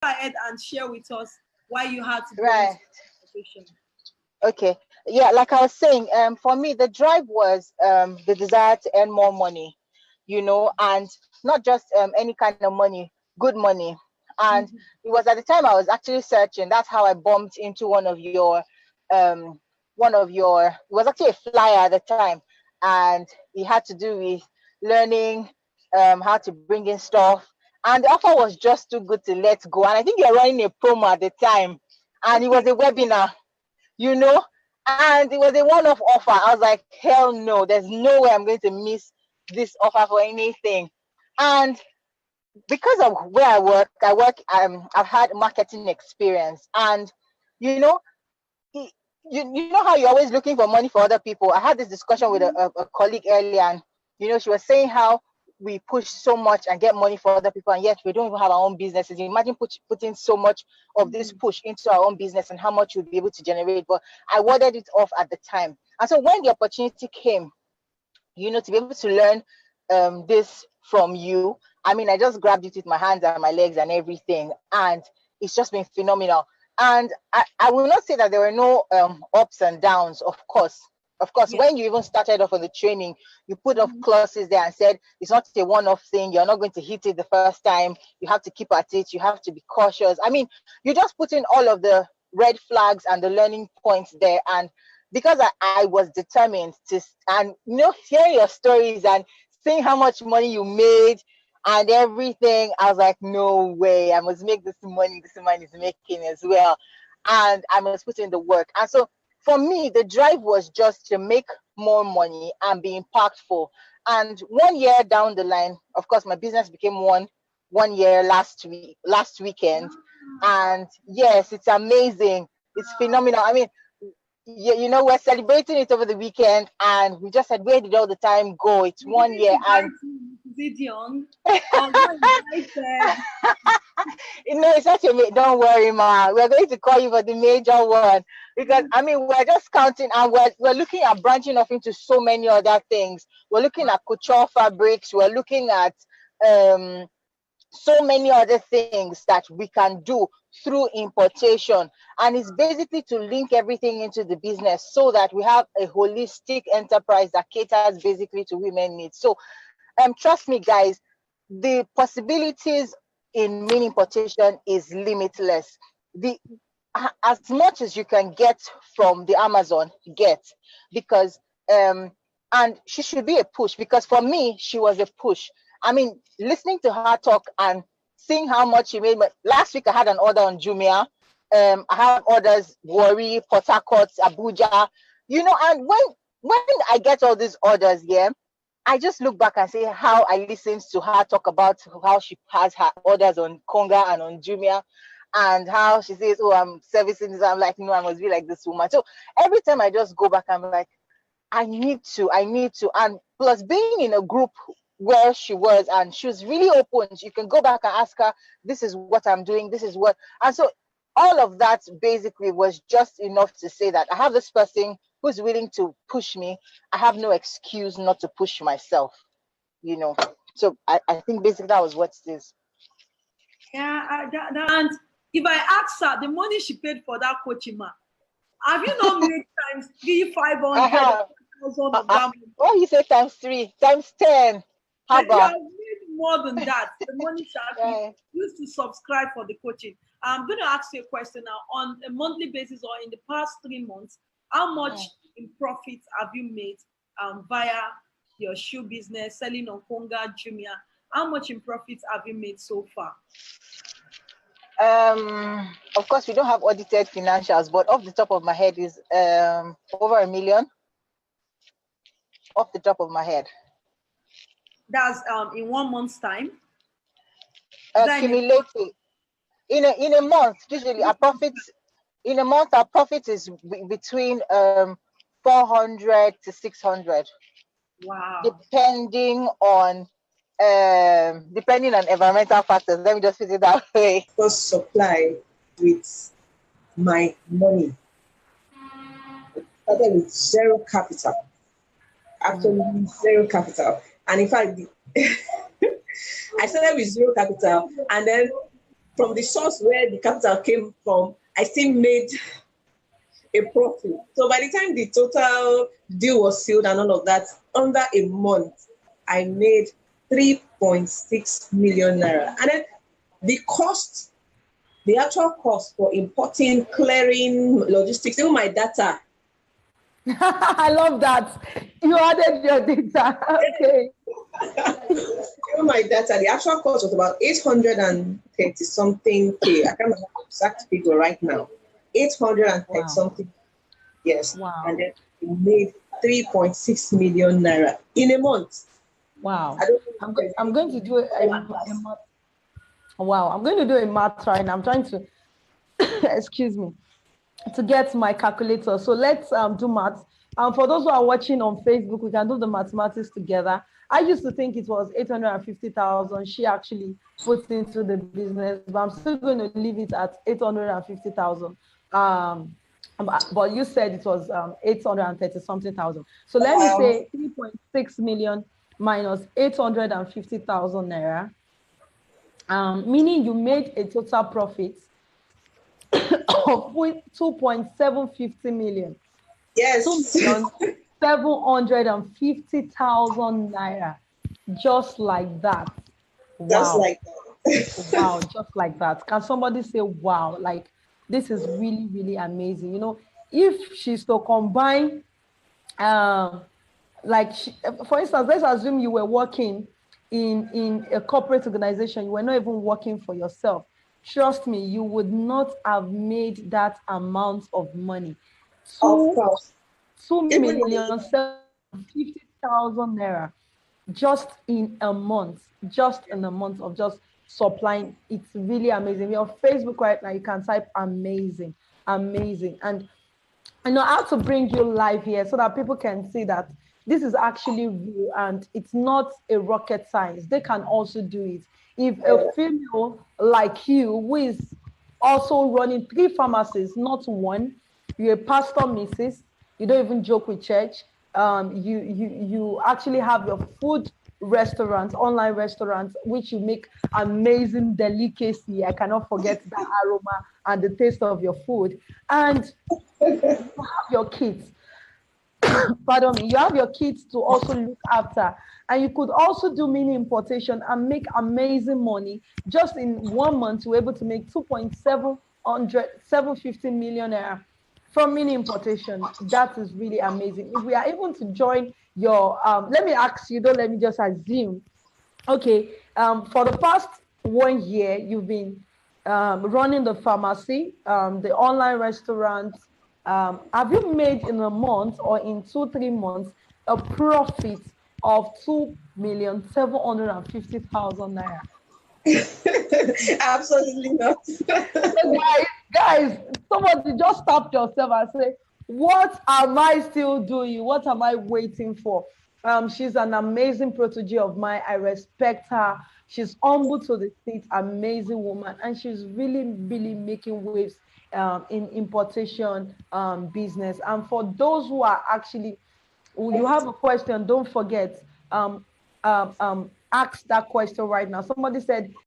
ahead and share with us why you had to go Right. into Okay. Yeah, like I was saying, for me, the drive was the desire to earn more money, and not just any kind of money, good money. And it was at the time I was actually searching. That's how I bumped into it was actually a flyer at the time, and it had to do with learning how to bring in stuff. And the offer was just too good to let go. And I think you're running a promo at the time, and it was a webinar, you know, and it was a one-off offer. I was like, hell no, there's no way I'm going to miss this offer for anything. And because of where I've had marketing experience, and you know, you know how you're always looking for money for other people. I had this discussion with a colleague earlier, and she was saying how we push so much and get money for other people, and yet we don't even have our own businesses. Imagine putting so much of this push into our own business and how much we'll be able to generate. But I warded it off at the time. And so when the opportunity came, to be able to learn this from you, I mean, I just grabbed it with my hands and my legs and everything, and it's just been phenomenal. And I will not say that there were no ups and downs, of course. Of course, when you even started off on the training, you put up clauses there and said it's not a one-off thing. You're not going to hit it the first time. You have to keep at it. You have to be cautious. I mean, you just put in all of the red flags and the learning points there. And because I was determined to, and hearing your stories and seeing how much money you made and everything, I was like, no way, I must make this money man is making as well. And I must put in the work. And so for me, the drive was just to make more money and be impactful. And 1 year down the line, of course, my business became one year last weekend. And yes, it's amazing. It's phenomenal. I mean, we're celebrating it over the weekend, and we just said, where did all the time go? It's 1 year. And young. It's such a don't worry, ma. We're going to call you for the major one, because I mean, we're just counting, and we're looking at branching off into so many other things. We're looking at couture fabrics. We're looking at so many other things that we can do through importation. And it's basically to link everything into the business so that we have a holistic enterprise that caters basically to women needs. So trust me, guys, the possibilities in meat importation is limitless. As much as you can get from the Amazon, because and she should be a push, because for me, she was a push. I mean, listening to her talk and seeing how much she made. Last week I had an order on Jumia. I have orders, Warri, Port Harcourt, Abuja, and when I get all these orders, I just look back and say how I listened to her talk about how she has her orders on Konga and on Jumia, and how she says, oh, I'm servicing this. I'm like, no, I must be like this woman. So every time I just go back, I'm like, I need to. And plus being in a group where she was, and she was really open. You can go back and ask her, this is what I'm doing, this is what. And so all of that basically was just enough to say that I have this person who's willing to push me. I have no excuse not to push myself, So I think basically that was what it is. Yeah, and if I ask her the money she paid for that coaching, have you not made times 3, 500, 1,000 of that? Oh, you say times 3, times 10. How about? You have made more than that. The money she actually used to subscribe for the coaching. I'm going to ask you a question now. On a monthly basis or in the past 3 months, how much in profits have you made via your shoe business, selling on Konga, Jumia? How much in profits have you made so far? Of course, we don't have audited financials, but off the top of my head is over 1 million. Off the top of my head. That's in 1 month's time. Accumulated in a month. Usually, our profits in a month, our profit is between 400 to 600. Wow. Depending on environmental factors. Let me just put it that way. First supply with my money. I started with zero capital. Absolutely zero capital. And in fact, I started with zero capital, and then from the source where the capital came from, I still made a profit. So by the time the total deal was sealed and all of that, under a month, I made 3.6 million naira. And then the actual cost for importing, clearing, logistics, even my data. I love that. You added your data. Okay. Even my data, the actual cost was about 830 something K. I can't remember the exact figure right now. 830 something. Yes. Wow. And then we made 3.6 million naira in a month. Wow. I'm going to do a math. Wow. I'm going to do a math right now. I'm trying to, excuse me, to get my calculator. So let's do math. For those who are watching on Facebook, we can do the mathematics together. I used to think it was 850,000 she actually put into the business, but I'm still going to leave it at 850,000. But you said it was 830 something thousand. So let me say 3.6 million minus 850,000 naira, meaning you made a total profit of 2.750 million. Yes. 2,750,000 naira. Just like that. Wow. Just like that. Wow, just like that. Can somebody say wow? Like, this is really, really amazing. You know, if she's to combine, for instance, let's assume you were working in a corporate organization, you were not even working for yourself. Trust me, you would not have made that amount of money. Of course. 2,750,000 naira just in a month of just supplying. It's really amazing. You're on Facebook right now, you can type amazing. And I know how to bring you live here so that people can see that this is actually real and it's not a rocket science. They can also do it. If a female like you, who is also running 3 pharmacies, not one, you're a pastor, Mrs., you don't even joke with church, you actually have your food restaurants, online restaurants, which you make amazing delicacy. I cannot forget the aroma and the taste of your food. And you have your kids. Pardon me, you have your kids to also look after, and you could also do mini importation and make amazing money. Just in 1 month, you were able to make 750 million naira from mini importation. That is really amazing. If we are able to join your, let me ask you, don't let me just assume. Okay, for the past 1 year, you've been running the pharmacy, the online restaurant. Have you made in a month or in 2-3 months a profit of 2,750,000 naira? Absolutely not. guys, somebody just stop yourself and say, what am I still doing? What am I waiting for? She's an amazing protege of mine. I respect her. She's humble to the seat, amazing woman, and she's really, really making waves in importation business. And for those who are actually, you have a question, don't forget, ask that question right now. Somebody said,